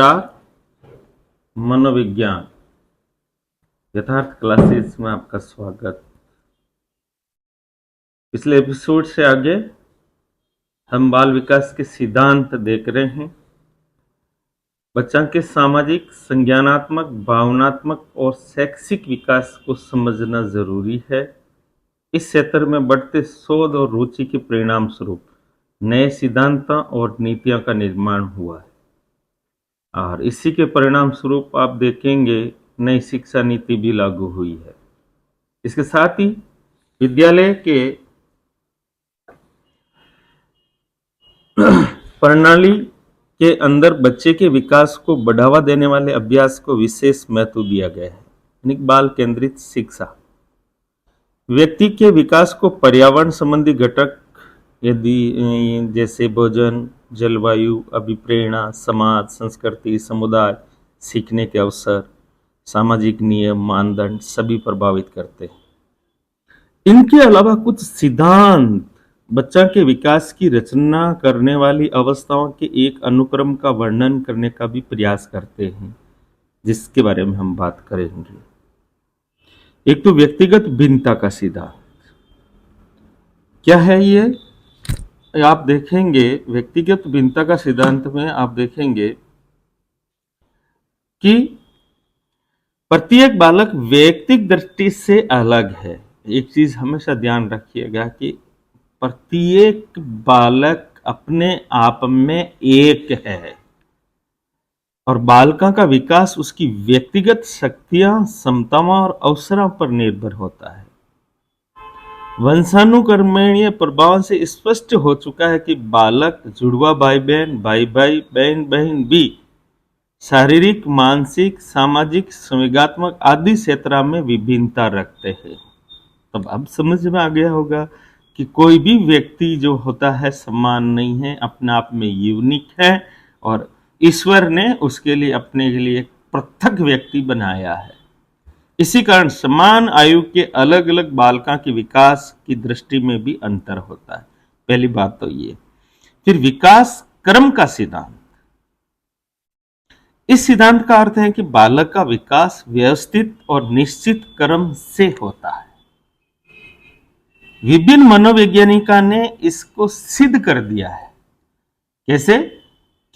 नमस्कार। मनोविज्ञान यथार्थ क्लासेस में आपका स्वागत। पिछले एपिसोड से आगे हम बाल विकास के सिद्धांत देख रहे हैं। बच्चा के सामाजिक, संज्ञानात्मक, भावनात्मक और शैक्षिक विकास को समझना जरूरी है। इस क्षेत्र में बढ़ते शोध और रुचि के परिणाम स्वरूप नए सिद्धांत और नीतियों का निर्माण हुआ है और इसी के परिणाम स्वरूप आप देखेंगे नई शिक्षा नीति भी लागू हुई है। इसके साथ ही विद्यालय के प्रणाली के अंदर बच्चे के विकास को बढ़ावा देने वाले अभ्यास को विशेष महत्व दिया गया है, यानी बाल केंद्रित शिक्षा। व्यक्ति के विकास को पर्यावरण संबंधी घटक यदि जैसे भोजन, जलवायु, अभिप्रेरणा, समाज, संस्कृति, समुदाय, सीखने के अवसर, सामाजिक नियम, मानदंड सभी प्रभावित करते हैं। इनके अलावा कुछ सिद्धांत बच्चा के विकास की रचना करने वाली अवस्थाओं के एक अनुक्रम का वर्णन करने का भी प्रयास करते हैं, जिसके बारे में हम बात करेंगे। एक तो व्यक्तिगत भिन्नता का सिद्धांत क्या है ये आप देखेंगे। व्यक्तिगत भिन्नता का सिद्धांत में आप देखेंगे कि प्रत्येक बालक वैयक्तिक दृष्टि से अलग है। एक चीज हमेशा ध्यान रखिएगा कि प्रत्येक बालक अपने आप में एक है और बालका का विकास उसकी व्यक्तिगत शक्तियां, क्षमताओं और अवसरों पर निर्भर होता है। वंशानुक्रमणीय प्रभाव से स्पष्ट हो चुका है कि बालक, जुड़वा भाई बहन, भाई भाई, बहन बहन भी शारीरिक, मानसिक, सामाजिक, संवेगात्मक आदि क्षेत्रों में विभिन्नता रखते हैं। तब अब समझ में आ गया होगा कि कोई भी व्यक्ति जो होता है समान नहीं है, अपने आप में यूनिक है और ईश्वर ने उसके लिए अपने के लिए एक पृथक व्यक्ति बनाया है। इसी कारण समान आयु के अलग अलग बालकों के विकास की दृष्टि में भी अंतर होता है। पहली बात तो ये। फिर विकास क्रम का सिद्धांत। इस सिद्धांत का अर्थ है कि बालक का विकास व्यवस्थित और निश्चित क्रम से होता है। विभिन्न मनोवैज्ञानिकों ने इसको सिद्ध कर दिया है। कैसे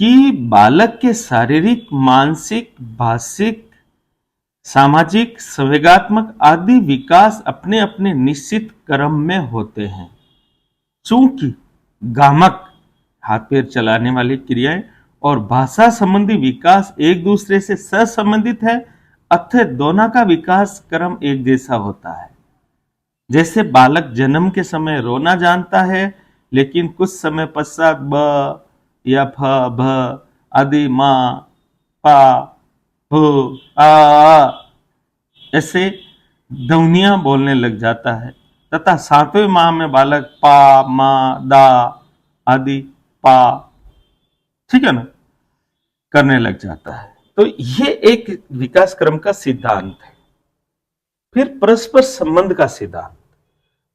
कि बालक के शारीरिक, मानसिक, भाषिक, सामाजिक, संवेगात्मक आदि विकास अपने अपने निश्चित क्रम में होते हैं। चूंकि गामक, हाथ पैर चलाने वाली क्रियाएं और भाषा संबंधी विकास एक दूसरे से सहसंबंधित है, अतः दोनों का विकास क्रम एक जैसा होता है। जैसे बालक जन्म के समय रोना जानता है, लेकिन कुछ समय पश्चात ब या फ, भ आदि, मां, पा, हो, आ ऐसे ध्वनियां बोलने लग जाता है, तथा 7वें माह में बालक पा, मा, दा आदि पा, ठीक है ना, करने लग जाता है। तो ये एक विकास क्रम का सिद्धांत है। फिर परस्पर संबंध का सिद्धांत।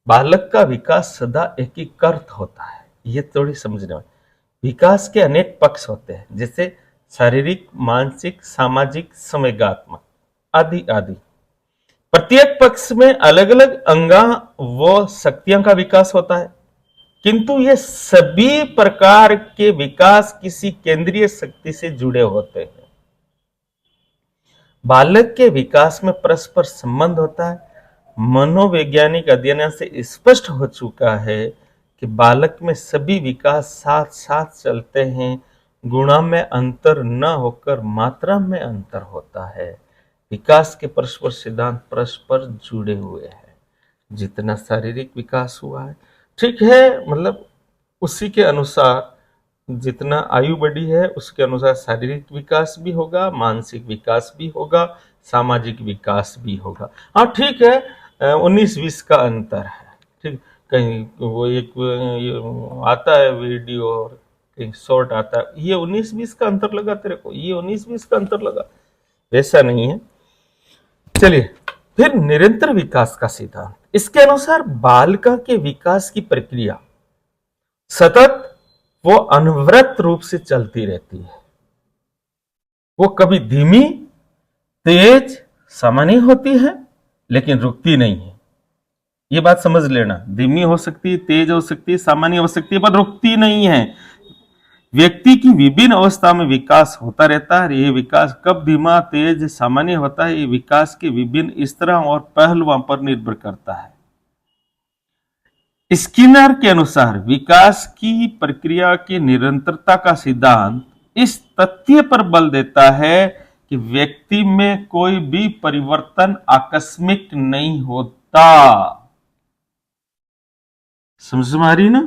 बालक का विकास सदा एकीकृत होता है। ये थोड़ी समझने में। विकास के अनेक पक्ष होते हैं, जैसे शारीरिक, मानसिक, सामाजिक, संवेगात्मक आदि आदि। प्रत्येक पक्ष में अलग अलग अंगा व शक्तियों का विकास होता है, किंतु ये सभी प्रकार के विकास किसी केंद्रीय शक्ति से जुड़े होते हैं। बालक के विकास में परस्पर संबंध होता है। मनोवैज्ञानिक अध्ययन से स्पष्ट हो चुका है कि बालक में सभी विकास साथ साथ चलते हैं। गुणा में अंतर न होकर मात्रा में अंतर होता है। विकास के परस्पर सिद्धांत परस्पर जुड़े हुए हैं। जितना शारीरिक विकास हुआ है, ठीक है, मतलब उसी के अनुसार जितना आयु बढ़ी है उसके अनुसार शारीरिक विकास भी होगा, मानसिक विकास भी होगा, सामाजिक विकास भी होगा। हाँ ठीक है, 19-20 का अंतर है। ठीक, कहीं वो एक आता है वीडियो और कहीं शॉर्ट आता है, ये 19-20 का अंतर लगा तेरे को, ये 19-20 का अंतर लगा, वैसा नहीं है। चलिए, फिर निरंतर विकास का सिद्धांत। इसके अनुसार बालिका के विकास की प्रक्रिया सतत वो अनवरत रूप से चलती रहती है। वो कभी धीमी, तेज, सामान्य होती है, लेकिन रुकती नहीं है। ये बात समझ लेना, धीमी हो सकती है, तेज हो सकती है, सामान्य हो सकती है, पर रुकती नहीं है। व्यक्ति की विभिन्न अवस्था में विकास होता रहता है। ये विकास कब धीमा, तेज, सामान्य होता है, ये विकास के विभिन्न स्तरों और पहलुओं पर निर्भर करता है। स्किनर के अनुसार विकास की प्रक्रिया की निरंतरता का सिद्धांत इस तथ्य पर बल देता है कि व्यक्ति में कोई भी परिवर्तन आकस्मिक नहीं होता। समझ में आ रही ना?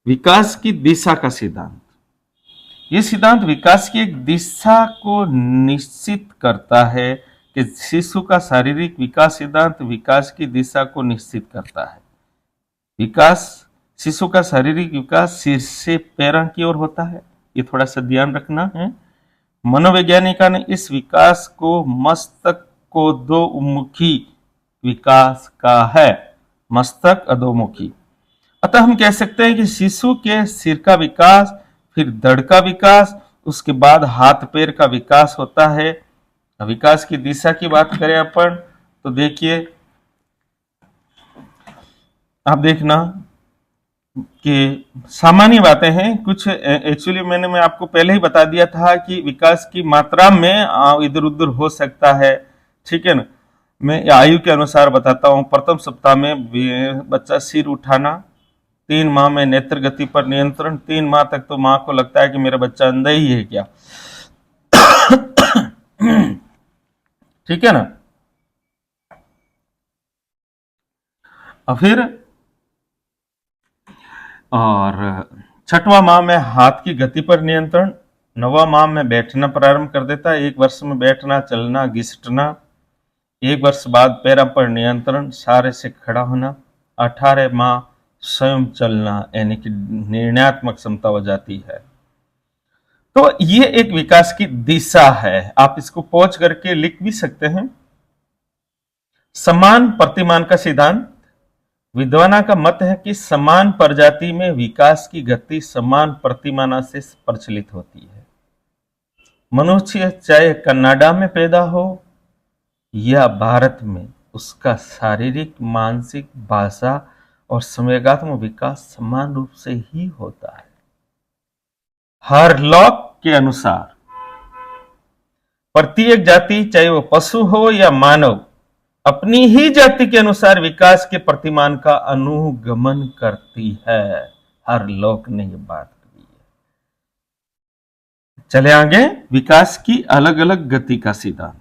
विकास की दिशा का सिद्धांत, यह सिद्धांत विकास की एक दिशा को निश्चित करता है कि शिशु का शारीरिक विकास सिद्धांत विकास की दिशा को निश्चित करता है। विकास, शिशु का शारीरिक विकास सिर से पैरों की ओर होता है, ये थोड़ा सा ध्यान रखना है। मनोवैज्ञानिकों ने इस विकास को मस्तक को अधोमुखी विकास का है, मस्तक अधोमुखी। अतः हम कह सकते हैं कि शिशु के सिर का विकास, फिर धड़ का विकास, उसके बाद हाथ पैर का विकास होता है। विकास की दिशा की बात करें अपन तो देखिए, आप देखना कि सामान्य बातें हैं कुछ। एक्चुअली मैं आपको पहले ही बता दिया था कि विकास की मात्रा में इधर उधर हो सकता है, ठीक है ना। मैं आयु के अनुसार बताता हूं। प्रथम सप्ताह में बच्चा सिर उठाना, 3 माह में नेत्र गति पर नियंत्रण, 3 माह तक तो मां को लगता है कि मेरा बच्चा अंधा ही है क्या, ठीक है ना। और फिर और 6वां माह में हाथ की गति पर नियंत्रण, 9वां माह में बैठना प्रारंभ कर देता है, 1 वर्ष में बैठना, चलना, घिसटना, 1 वर्ष बाद पैरों पर नियंत्रण, सारे से खड़ा होना, 18 माह स्वयं चलना, यानी कि निर्णयात्मक क्षमता हो जाती है। तो ये एक विकास की दिशा है। आप इसको पहुंच करके लिख भी सकते हैं। समान प्रतिमान का सिद्धांत, विद्वानों का मत है कि समान प्रजाति में विकास की गति समान प्रतिमाना से प्रचलित होती है। मनुष्य चाहे कनाडा में पैदा हो या भारत में, उसका शारीरिक, मानसिक, भाषा और संवेगात्मक विकास समान रूप से ही होता है। हरलॉक के अनुसार प्रत्येक जाति, चाहे वो पशु हो या मानव, अपनी ही जाति के अनुसार विकास के प्रतिमान का अनुगमन करती है। हरलॉक ने यह बात कही है। चले आगे, विकास की अलग अलग गति का सिद्धांत।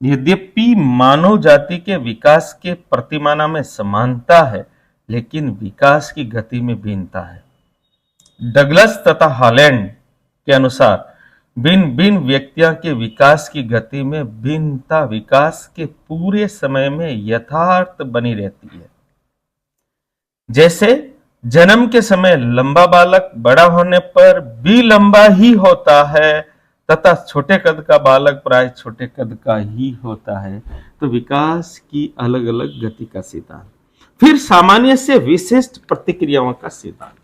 यद्यपि मानव जाति के विकास के प्रतिमाना में समानता है, लेकिन विकास की गति में भिन्नता है। डगलस तथा हॉलैंड के अनुसार भिन्न भिन्न व्यक्तियों के विकास की गति में भिन्नता विकास के पूरे समय में यथार्थ बनी रहती है। जैसे जन्म के समय लंबा बालक बड़ा होने पर भी लंबा ही होता है, तथा छोटे कद का बालक प्राय छोटे कद का ही होता है। तो विकास की अलग अलग गति का सिद्धांत। फिर सामान्य से विशिष्ट प्रतिक्रियाओं का सिद्धांत।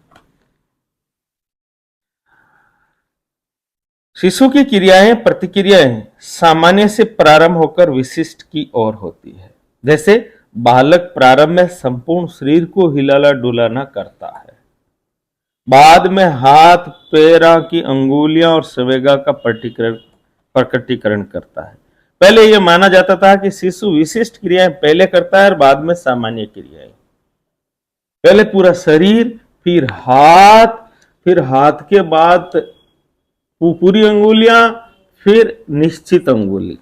शिशु की क्रियाएं, प्रतिक्रियाएं सामान्य से प्रारंभ होकर विशिष्ट की ओर होती है। जैसे बालक प्रारंभ में संपूर्ण शरीर को हिलाना डुलाना करता है, बाद में हाथ पैरों की अंगुलियां और संवेगा का प्रकटीकरण करता है। पहले यह माना जाता था कि शिशु विशिष्ट क्रियाएं पहले करता है और बाद में सामान्य क्रियाएं। पहले पूरा शरीर, फिर हाथ के बाद पूरी अंगुलियां, फिर निश्चित अंगुली।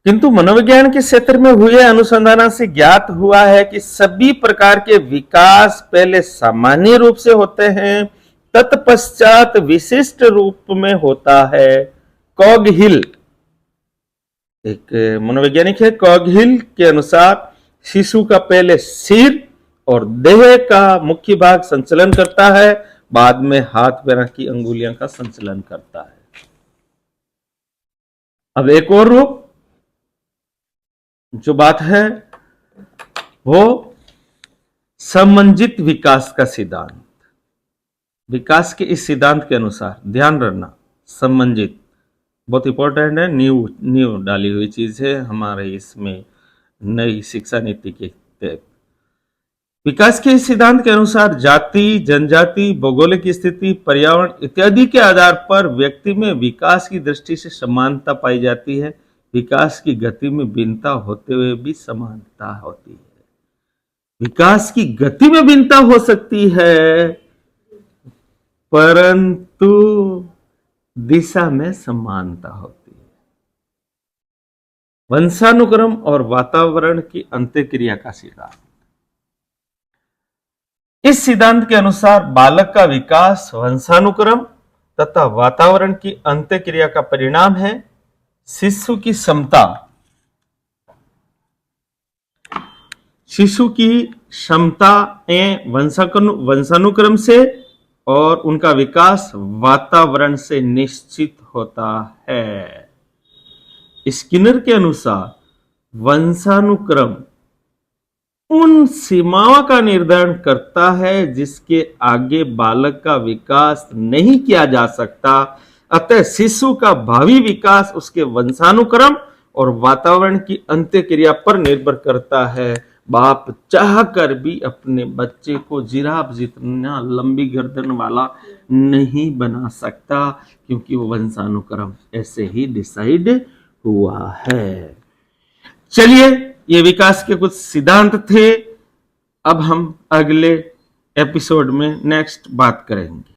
किंतु मनोविज्ञान के क्षेत्र में हुए अनुसंधान से ज्ञात हुआ है कि सभी प्रकार के विकास पहले सामान्य रूप से होते हैं, तत्पश्चात विशिष्ट रूप में होता है। कॉगहिल एक मनोवैज्ञानिक है। कॉगहिल के अनुसार शिशु का पहले सिर और देह का मुख्य भाग संचलन करता है, बाद में हाथ पैरों की अंगुलियों का संचलन करता है। अब एक और रूप जो बात है वो समंजित विकास का सिद्धांत। विकास के इस सिद्धांत के अनुसार ध्यान रखना, संबंधित बहुत इंपॉर्टेंट है, न्यू डाली हुई चीज है हमारे इसमें नई शिक्षा नीति के तहत। विकास के इस सिद्धांत के अनुसार जाति, जनजाति, भौगोलिक स्थिति, पर्यावरण इत्यादि के आधार पर व्यक्ति में विकास की दृष्टि से समानता पाई जाती है। विकास की गति में भिन्नता होते हुए भी समानता होती है। विकास की गति में भिन्नता हो सकती है, परंतु दिशा में समानता होती है। वंशानुक्रम और वातावरण की अंत्यक्रिया का सिद्धांत। इस सिद्धांत के अनुसार बालक का विकास वंशानुक्रम तथा वातावरण की अंत्यक्रिया का परिणाम है। शिशु की क्षमताएं वंशानुक्रम से और उनका विकास वातावरण से निश्चित होता है। स्किनर के अनुसार वंशानुक्रम उन सीमाओं का निर्धारण करता है जिसके आगे बालक का विकास नहीं किया जा सकता। अतः शिशु का भावी विकास उसके वंशानुक्रम और वातावरण की अंत्यक्रिया पर निर्भर करता है। बाप चाहकर भी अपने बच्चे को जिराफ जितना लंबी गर्दन वाला नहीं बना सकता, क्योंकि वो वंशानुक्रम ऐसे ही डिसाइड हुआ है। चलिए, ये विकास के कुछ सिद्धांत थे। अब हम अगले एपिसोड में नेक्स्ट बात करेंगे।